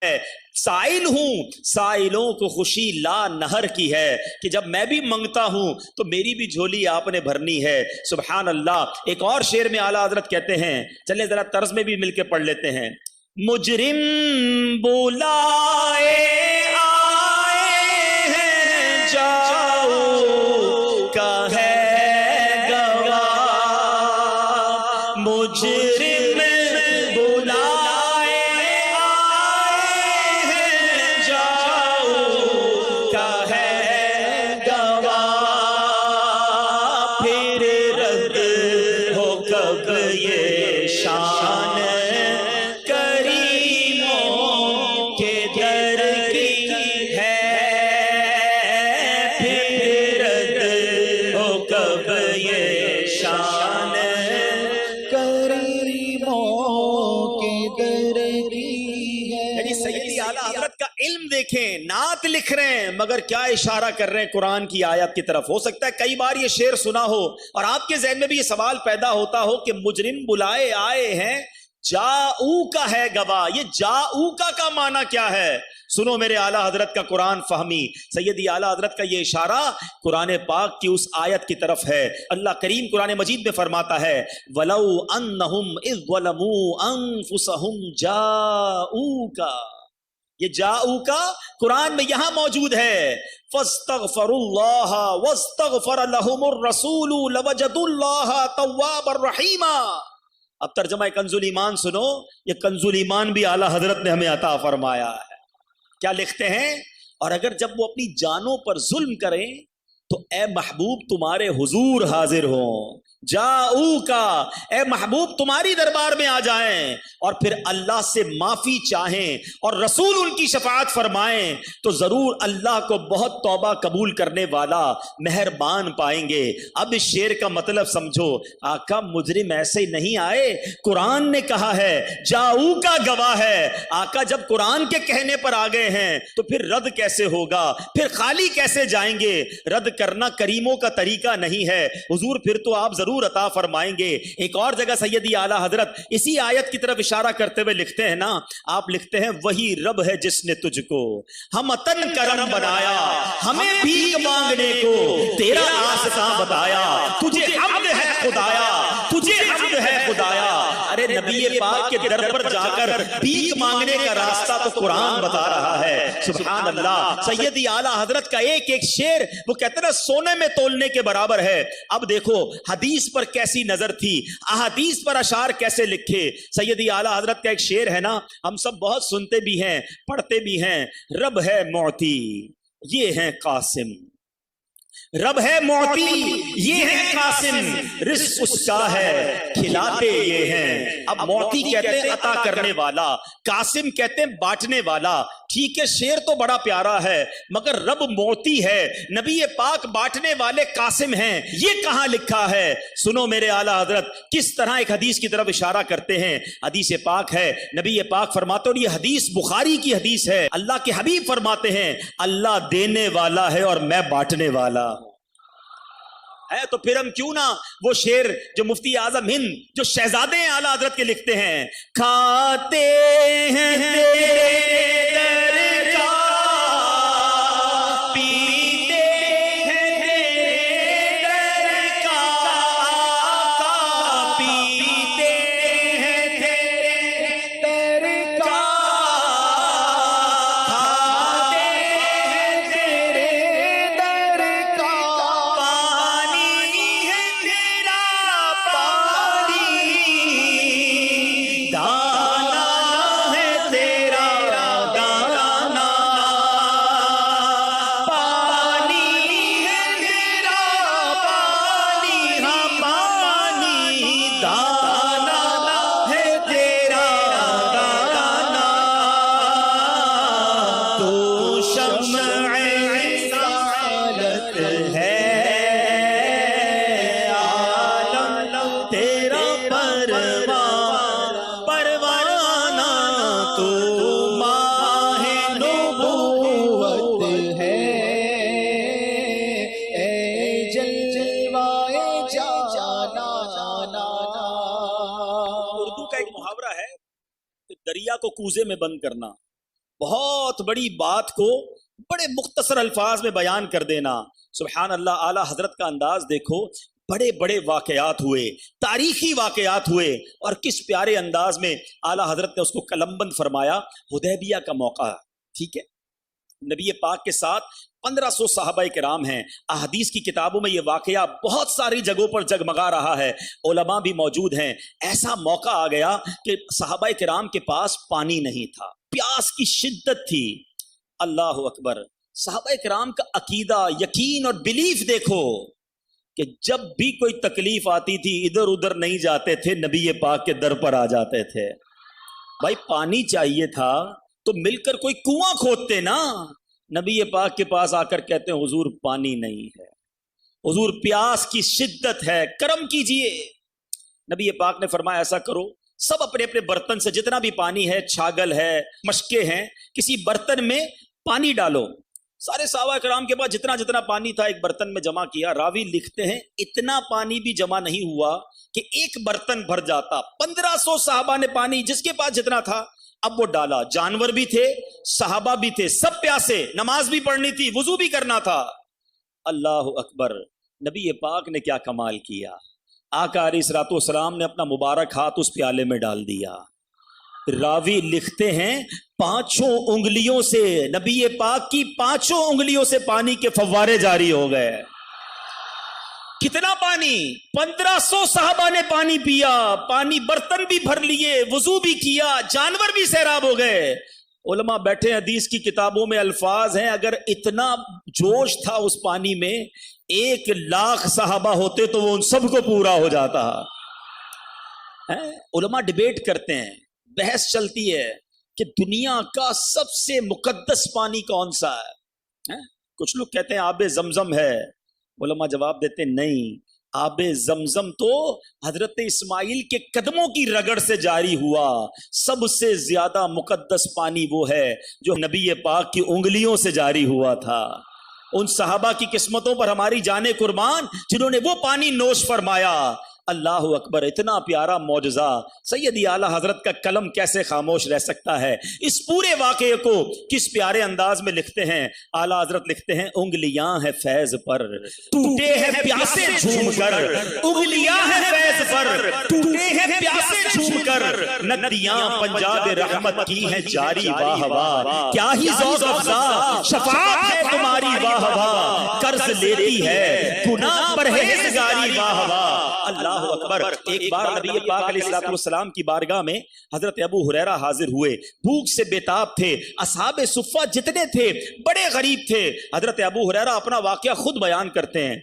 ہے، سائل ہوں، سائلوں کو خوشی لا نہر کی ہے کہ جب میں بھی منگتا ہوں تو میری بھی جھولی آپ نے بھرنی ہے۔ سبحان اللہ۔ ایک اور شعر میں اعلیٰ حضرت کہتے ہیں، چلے ذرا طرز میں بھی مل کے پڑھ لیتے ہیں۔ مجرم بلائے آئے ہیں، جاؤ کا ہے گواہ، مجرم دیکھیں، نعت لکھ رہے ہیں مگر کیا اشارہ کر رہے ہیں قرآن کی آیت کی طرف۔ ہو سکتا ہے کئی بار یہ شعر سنا ہو اور آپ کے ذہن میں بھی یہ سوال پیدا ہوتا ہو کہ مجرم بلائے آئے ہیں، جاؤ کا ہے گواہ، یہ جاؤ کا معنی کیا ہے؟ سنو میرے اعلیٰ حضرت کا قرآن فہمی۔ سیدی اعلیٰ حضرت کا یہ اشارہ قرآن پاک کی اس آیت کی طرف ہے۔ اللہ کریم قرآن مجید میں فرماتا ہے وَلَوْ أَنَّهُمْ إِذْ ظَلَمُوا أَنفُسَهُمْ جَاءُوكَ، یہ جاؤ کا قرآن میں یہاں موجود ہے۔ فَاسْتَغْفَرُوا اللَّهَ وَاسْتَغْفَرَ لَهُمُ الرَّسُولُ لَوَجَدُوا اللَّهَ تَوَّابًا رَحِيمًا۔ اب ترجمہ کنز الایمان سنو، یہ کنز الایمان بھی اعلیٰ حضرت نے ہمیں عطا فرمایا ہے۔ کیا لکھتے ہیں؟ اور اگر جب وہ اپنی جانوں پر ظلم کریں تو اے محبوب تمہارے حضور حاضر ہوں، جاؤ کا، اے محبوب تمہاری دربار میں آ جائیں اور پھر اللہ سے معافی چاہیں اور رسول ان کی شفاعت فرمائیں تو ضرور اللہ کو بہت توبہ قبول کرنے والا مہربان پائیں گے۔ اب اس شعر کا مطلب سمجھو، آقا مجرم ایسے ہی نہیں آئے، قرآن نے کہا ہے، جاؤ کا گواہ ہے۔ آقا جب قرآن کے کہنے پر آ گئے ہیں تو پھر رد کیسے ہوگا؟ پھر خالی کیسے جائیں گے؟ رد کرنا کریموں کا طریقہ نہیں ہے حضور، پھر تو آپ ضرور عطا فرمائیں گے۔ ایک اور جگہ سیدی اعلیٰ حضرت اسی آیت کی طرف اشارہ کرتے ہوئے لکھتے ہیں نا، آپ لکھتے ہیں وہی رب ہے جس نے تجھ کو ہمتن کرم بنایا، ہمیں بھیک مانگنے کو تیرا آساں بتایا، تجھے حمد ہے خدایا، تجھے حمد ہے خدایا۔ ارے نبی پاک کے در پر جا کر بھیک مانگنے کا راستہ تو قرآن بتا رہا ہے۔ سبحان اللہ۔ سیدی اعلیٰ حضرت کا ایک ایک شعر وہ کہتے ہیں سونے میں تولنے کے برابر ہے۔ اب دیکھو حدیث پر کیسی نظر تھی، احادیث پر اشعار کیسے لکھے۔ سیدی اعلیٰ حضرت کا ایک شعر ہے نا، ہم سب بہت سنتے بھی ہیں پڑھتے بھی ہیں، رب ہے معطی یہ ہے قاسم، رب ہے معطی یہ ہے قاسم، رزق اس کا ہے کھلاتے یہ ہیں۔ اب معطی کہتے ہیں عطا کرنے والا، قاسم کہتے ہیں بانٹنے والا۔ ٹھیک ہے شعر تو بڑا پیارا ہے مگر رب معطی ہے، نبی پاک بانٹنے والے قاسم ہیں، یہ کہاں لکھا ہے؟ سنو میرے اعلیٰ حضرت کس طرح ایک حدیث کی طرف اشارہ کرتے ہیں۔ حدیث پاک ہے، نبی پاک فرماتے، اور یہ حدیث بخاری کی حدیث ہے، اللہ کے حبیب فرماتے ہیں اللہ دینے والا ہے اور میں بانٹنے والا ہے۔ تو پھر ہم کیوں نہ وہ شعر جو مفتی اعظم ہند جو شہزادے ہیں اعلیٰ حضرت کے لکھتے ہیں، کھاتے ہیں تیرے در کا، پیتے ہیں تیرے در کا، پیتے ہیں تیرے در کا، کھاتے ہیں تیرے در کا، دریا کو کوزے میں بند کرنا، بہت بڑی بات کو بڑے مختصر الفاظ میں بیان کر دینا. سبحان اللہ. اعلیٰ حضرت کا انداز دیکھو. بڑے بڑے واقعات ہوئے, تاریخی واقعات ہوئے, اور کس پیارے انداز میں اعلیٰ حضرت نے اس کو قلم بند فرمایا. حدیبیہ کا موقع, ٹھیک ہے, نبی پاک کے ساتھ 1500 صحابہ کرام ہیں. احادیث کی کتابوں میں یہ واقعہ بہت ساری جگہوں پر جگمگا رہا ہے, علماء بھی موجود ہیں. ایسا موقع آ گیا کہ صحابہ کرام کے پاس پانی نہیں تھا, پیاس کی شدت تھی. اللہ اکبر. صحابہ کرام کا عقیدہ, یقین اور بلیف دیکھو کہ جب بھی کوئی تکلیف آتی تھی ادھر ادھر نہیں جاتے تھے, نبی پاک کے در پر آ جاتے تھے. بھائی پانی چاہیے تھا تو مل کر کوئی کنواں کھودتے نا. نبی پاک کے پاس آ کر کہتے ہیں حضور پانی نہیں ہے, حضور پیاس کی شدت ہے, کرم کیجئے. نبی پاک نے فرمایا ایسا کرو, سب اپنے اپنے برتن سے جتنا بھی پانی ہے, چھاگل ہے, مشکے ہیں, کسی برتن میں پانی ڈالو. سارے صحابہ کرام کے پاس جتنا جتنا پانی تھا ایک برتن میں جمع کیا. راوی لکھتے ہیں اتنا پانی بھی جمع نہیں ہوا کہ ایک برتن بھر جاتا. 1500 صحابہ نے پانی جس کے پاس جتنا تھا اب وہ ڈالا. جانور بھی تھے, صحابہ بھی تھے, سب پیاسے, نماز بھی پڑھنی تھی, وضو بھی کرنا تھا. اللہ اکبر. نبی پاک نے کیا کمال کیا. آقا علیہ الصلوۃ والسلام نے اپنا مبارک ہاتھ اس پیالے میں ڈال دیا. راوی لکھتے ہیں 5 انگلیوں سے, نبی پاک کی 5 انگلیوں سے پانی کے فوارے جاری ہو گئے. کتنا پانی؟ 1500 صحابہ نے پانی پیا, پانی برتن بھی بھر لیے, وضو بھی کیا, جانور بھی سیراب ہو گئے. علماء بیٹھے حدیث کی کتابوں میں الفاظ ہیں اگر اتنا جوش تھا اس پانی میں 1,00,000 صحابہ ہوتے تو وہ ان سب کو پورا ہو جاتا. علماء ڈیبیٹ کرتے ہیں, بحث چلتی ہے کہ دنیا کا سب سے مقدس پانی کون سا ہے. کچھ لوگ کہتے ہیں آب زمزم ہے. علماء جواب دیتے ہیں نہیں, آب زمزم تو حضرت اسماعیل کے قدموں کی رگڑ سے جاری ہوا. سب سے زیادہ مقدس پانی وہ ہے جو نبی پاک کی انگلیوں سے جاری ہوا تھا. ان صحابہ کی قسمتوں پر ہماری جانیں قربان جنہوں نے وہ پانی نوش فرمایا. اللہ اکبر. اتنا پیارا معجزہ. سیدی اعلیٰ حضرت کا قلم کیسے خاموش رہ سکتا ہے. اس پورے واقعے کو کس پیارے انداز میں لکھتے ہیں. اعلیٰ حضرت لکھتے ہیں انگلیاں ہیں فیض پر ٹوٹے ہیں پیاسے جھوم کر, انگلیاں ہیں فیض پر ٹوٹے ہیں پیاسے جھوم کر, ندیاں پنجاب رحمت کی ہیں جاری واہ واہ. کیا ہی ذوق افزا شفاعت ہے تمہاری واہ واہ, قرض لیتی ہے گناہ پرہیزگاری واہ واہ. اللہ اکبر. ایک بار نبی پاک علیہ الصلوۃ والسلام کی بارگاہ میں حضرت ابو ہریرہ حاضر ہوئے. بھوک سے بےتاب تھے. اصحاب صفہ جتنے تھے بڑے غریب تھے. حضرت ابو ہریرہ اپنا واقعہ خود بیان کرتے ہیں,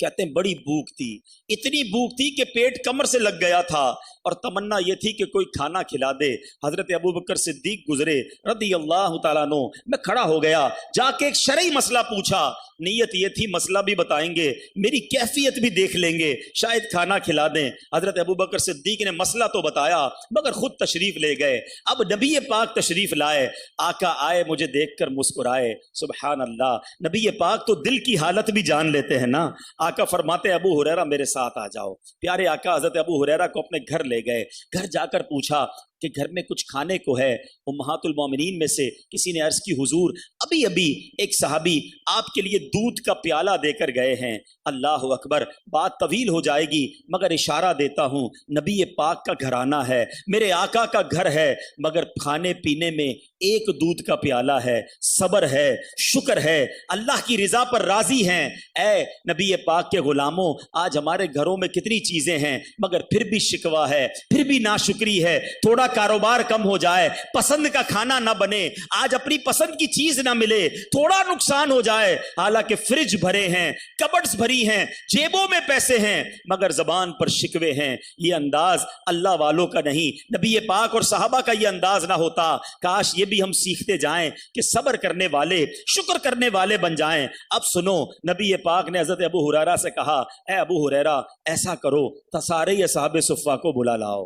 کہتے ہیں بڑی بھوک تھی, اتنی بھوک تھی کہ پیٹ کمر سے لگ گیا تھا اور تمنا یہ تھی کہ کوئی کھانا کھلا دے. حضرت ابو بکر صدیق گزرے رضی اللہ تعالیٰ عنہ. میں کھڑا ہو گیا, جا کے ایک شرعی مسئلہ پوچھا. نیت یہ تھی مسئلہ بھی بتائیں گے, میری کیفیت بھی دیکھ لیں گے, شاید کھانا کھلا دیں. حضرت ابو بکر صدیق نے مسئلہ تو بتایا مگر خود تشریف لے گئے. اب نبی پاک تشریف لائے. آقا آئے, مجھے دیکھ کر مسکرائے. سبحان اللہ. نبی پاک تو دل کی حالت بھی جان لیتے ہیں نا. آقا فرماتے ابو ہریرہ میرے ساتھ آ جاؤ. پیارے آقا حضرت ابو ہریرہ کو اپنے گھر لے گئے. گھر جا کر پوچھا کہ گھر میں کچھ کھانے کو ہے. امہات المومنین میں سے کسی نے عرض کی حضور ابھی ابھی ایک صحابی آپ کے لیے دودھ کا پیالہ دے کر گئے ہیں. اللہ اکبر. بات طویل ہو جائے گی مگر اشارہ دیتا ہوں. نبی پاک کا گھرانہ ہے, میرے آقا کا گھر ہے, مگر کھانے پینے میں ایک دودھ کا پیالہ ہے. صبر ہے, شکر ہے, اللہ کی رضا پر راضی ہیں. اے نبی پاک کے غلاموں, آج ہمارے گھروں میں کتنی چیزیں ہیں مگر پھر بھی شکوہ ہے, پھر بھی ناشکری ہے. تھوڑا کاروبار کم ہو جائے, پسند کا کھانا نہ بنے, آج اپنی پسند کی چیز نہ ملے, تھوڑا نقصان ہو جائے, حالانکہ فریج بھرے ہیں, کبڈز بھری ہیں, جیبوں میں پیسے ہیں, مگر زبان پر شکوے ہیں. یہ انداز اللہ والوں کا نہیں, نبی پاک اور صحابہ کا یہ انداز نہ ہوتا. کاش یہ بھی ہم سیکھتے جائیں کہ صبر کرنے والے, شکر کرنے والے بن جائیں. اب سنو, نبی پاک نے حضرت ابو ہریرہ سے کہا اے ابو ہریرہ ایسا کرو سارے اصحاب صفہ کو بلا لاؤ.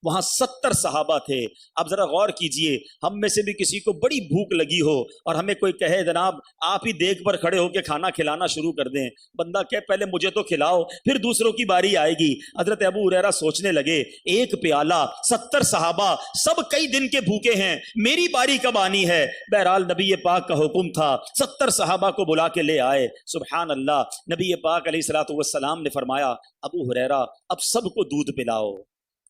وہاں 70 صحابہ تھے. اب ذرا غور کیجئے, ہم میں سے بھی کسی کو بڑی بھوک لگی ہو اور ہمیں کوئی کہے جناب آپ ہی دیگ پر کھڑے ہو کے کھانا کھلانا شروع کر دیں, بندہ کہے پہلے مجھے تو کھلاؤ پھر دوسروں کی باری آئے گی. حضرت ابو ہریرہ سوچنے لگے ایک پیالہ 70 صحابہ سب کئی دن کے بھوکے ہیں, میری باری کب آنی ہے. بہرحال نبی پاک کا حکم تھا, 70 صحابہ کو بلا کے لے آئے. سبحان اللہ, نبی پاک علیہ الصلوۃ والسلام نے فرمایا ابو ہریرہ اب سب کو دودھ پلاؤ.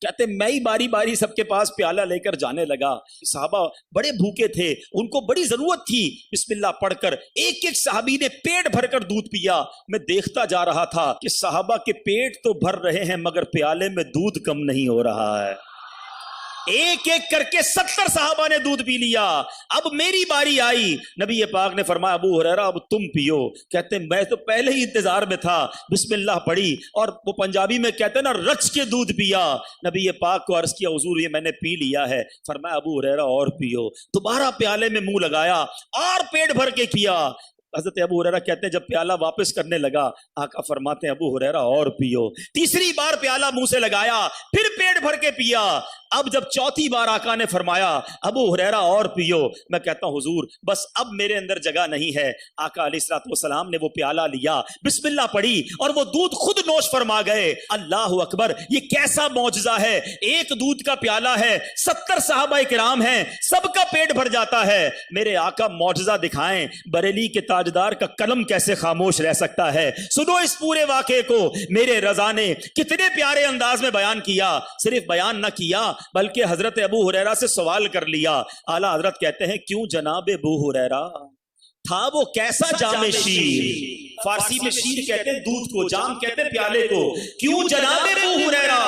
کہتے میں ہی باری باری سب کے پاس پیالہ لے کر جانے لگا. صحابہ بڑے بھوکے تھے, ان کو بڑی ضرورت تھی. بسم اللہ پڑھ کر ایک ایک صحابی نے پیٹ بھر کر دودھ پیا. میں دیکھتا جا رہا تھا کہ صحابہ کے پیٹ تو بھر رہے ہیں مگر پیالے میں دودھ کم نہیں ہو رہا ہے. ایک ایک کر کے 70 صحابہ نے دودھ پی لیا. اب میری باری آئی. نبی پاک نے فرمایا ابو ہریرہ اب تم پیو. کہتے میں تو پہلے ہی انتظار میں تھا. بسم اللہ پڑھی اور وہ پنجابی میں کہتے نا رچ کے دودھ پیا. نبی پاک کو عرض کیا حضور یہ میں نے پی لیا ہے. فرمایا ابو ہریرہ اور پیو. دوبارہ پیالے میں منہ لگایا اور پیٹ بھر کے پیا. حضرت ابو ہریرہ کہتے ہیں جب پیالہ واپس کرنے لگا آقا فرماتے ہیں ابو ہریرہ اور پیو. تیسری بار پیالہ منہ سے لگایا پھر پیٹ بھر کے پیا. اب جب چوتھی بار آقا نے فرمایا ابو ہریرہ اور پیو, میں کہتا ہوں حضور بس اب میرے اندر جگہ نہیں ہے. آقا علیہ الصلوۃ والسلام نے وہ پیالہ لیا, بسم اللہ پڑھی اور وہ دودھ خود نوش فرما گئے. اللہ اکبر, یہ کیسا معجزہ ہے. ایک دودھ کا پیالہ ہے, 70 صحابہ کرام ہیں, سب کا پیٹ بھر جاتا ہے. میرے آقا معجزہ دکھائیں. بریلی کے تاجدار کا قلم کیسے خاموش رہ سکتا ہے. سنو اس پورے واقعے کو. میرے رضا نے کتنے پیارے انداز میں بیان کیا. صرف بیان نہ کیا بلکہ حضرت ابو ہریرہ سے سوال کر لیا. اعلیٰ حضرت کہتے ہیں کیوں جناب ابو ہریرہ تھا وہ کیسا جام شیر. فارسی میں شیر کہتے ہیں دودھ کو, جام کہتے ہیں پیالے کو. کیوں جناب ابو ہریرہ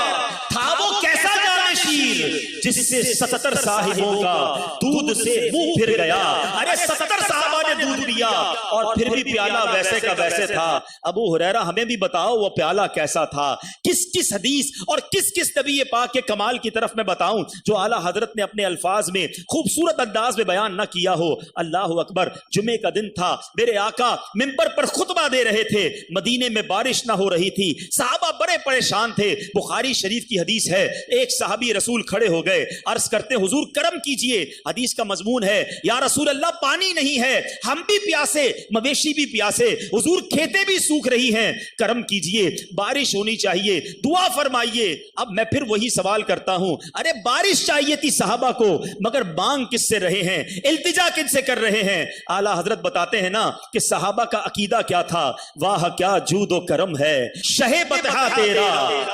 تھا وہ کیسا جام شیر جس سے 70 صاحبوں کا دودھ سے منہ پھر گیا. ارے 70 صحابہ نے دودھ پیا اور پھر بھی پیالہ ویسے کا ویسے تھا. ابو ہریرہ ہمیں بھی بتاؤ وہ پیالہ کیسا تھا. کس کس حدیث اور کس کس نبی پاک کے کمال کی طرف میں بتاؤں جو اعلیٰ حضرت نے اپنے الفاظ میں خوبصورت انداز میں بیان نہ کیا ہو. اللہ اکبر, جمعے کا دن تھا, میرے آقا منبر پر خطبہ دے رہے تھے. مدینے میں بارش نہ ہو رہی تھی, صحابہ بڑے پریشان تھے. بخاری شریف کی حدیث ہے, ایک صحابی رسول کھڑے ہو گئے, عرض کرتے حضور کرم کیجئے. حدیث کا مضمون ہے یا رسول اللہ پانی نہیں ہے, ہم بھی پیاسے, مویشی بھی پیاسے, حضور کھیتیں بھی سوکھ رہی ہیں, کرم کیجئے, بارش ہونی چاہیے, دعا فرمائیے. اب میں پھر وہی سوال کرتا ہوں, ارے بارش چاہیے تھی صحابہ کو مگر مانگ کس سے رہے ہیں, التجا کن سے کر رہے ہیں. اعلیٰ حضرت بتاتے ہیں نا کہ صحابہ کا عقیدہ کیا تھا. واہ کیا جود و کرم ہے, شہ بطحہ تیرا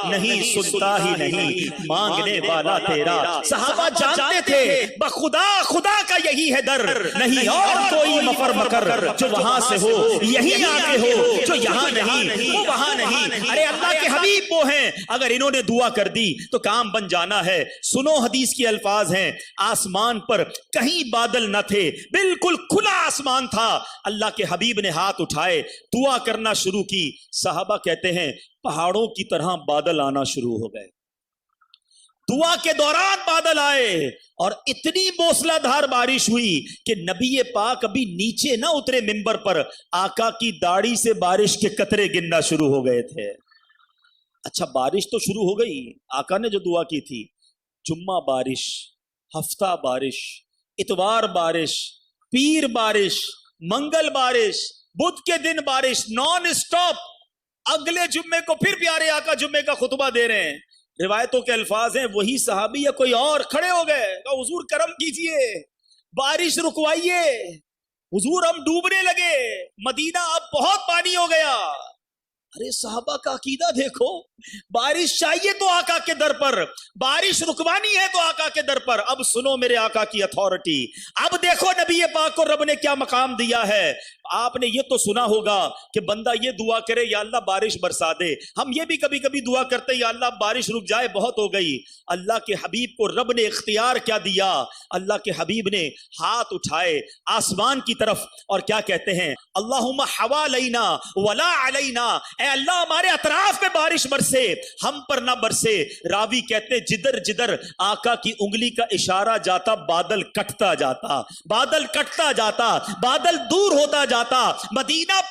نہیں سنتا ہی نہیں, مانگنے والا تیرا. صحابہ جانتے تھے بخدا خدا کا یہی ہے در, نہیں اور کوئی مفر مکر, جو وہاں سے ہو یہی آگے ہو, جو یہاں نہیں وہ وہاں نہیں. ارے اللہ کے حبیب وہ ہیں, اگر انہوں نے دعا کر دی تو کام بن جانا ہے. سنو حدیث کی الفاظ ہیں, آسمان پر کہیں بادل نہ تھے, بالکل کھلا آسمان تھا. اللہ کے حبیب نے ہاتھ اٹھائے, دعا کرنا شروع کی. صحابہ کہتے ہیں پہاڑوں کی طرح بادل آنا شروع ہو گئے. دعا کے دوران بادل آئے اور اتنی موسلا دھار بارش ہوئی کہ نبی پاک ابھی نیچے نہ اترے منبر پر, آقا کی داڑھی سے بارش کے قطرے گرنا شروع ہو گئے تھے. اچھا بارش تو شروع ہو گئی, آقا نے جو دعا کی تھی, جمعہ بارش, ہفتہ بارش, اتوار بارش, پیر بارش, منگل بارش, بدھ کے دن بارش, نان سٹاپ. اگلے جمعے کو پھر پیارے آقا جمعے کا خطبہ دے رہے ہیں. روایتوں کے الفاظ ہیں وہی صحابی یا کوئی اور کھڑے ہو گئے, کہا حضور کرم کیجئے, بارش رکوائیے, حضور ہم ڈوبنے لگے, مدینہ اب بہت پانی ہو گیا. ارے صحابہ کا عقیدہ دیکھو, بارش چاہیے تو آقا کے در پر, بارش رکوانی ہے تو آقا کے در پر. اب سنو میرے آقا کی اتھارٹی, اب دیکھو نبی پاک کو رب نے کیا مقام دیا ہے. آپ نے یہ تو سنا ہوگا کہ بندہ یہ دعا کرے یا اللہ بارش برسا دے. ہم یہ بھی کبھی کبھی دعا کرتے یا اللہ بارش رک جائے, بہت ہو گئی. اللہ کے حبیب کو رب نے اختیار کیا دیا, اللہ کے حبیب نے ہاتھ اٹھائے آسمان کی طرف اور کیا کہتے ہیں, اللہم حوالینا ولا علینا, اے اللہ ہمارے اطراف میں بارش برسے, ہم پر نہ برسے. راوی کہتے جدھر جدھر آقا کی انگلی کا اشارہ جاتا بادل کٹتا جاتا, بادل کٹتا جاتا, بادل دور ہوتا جاتا, مدینہ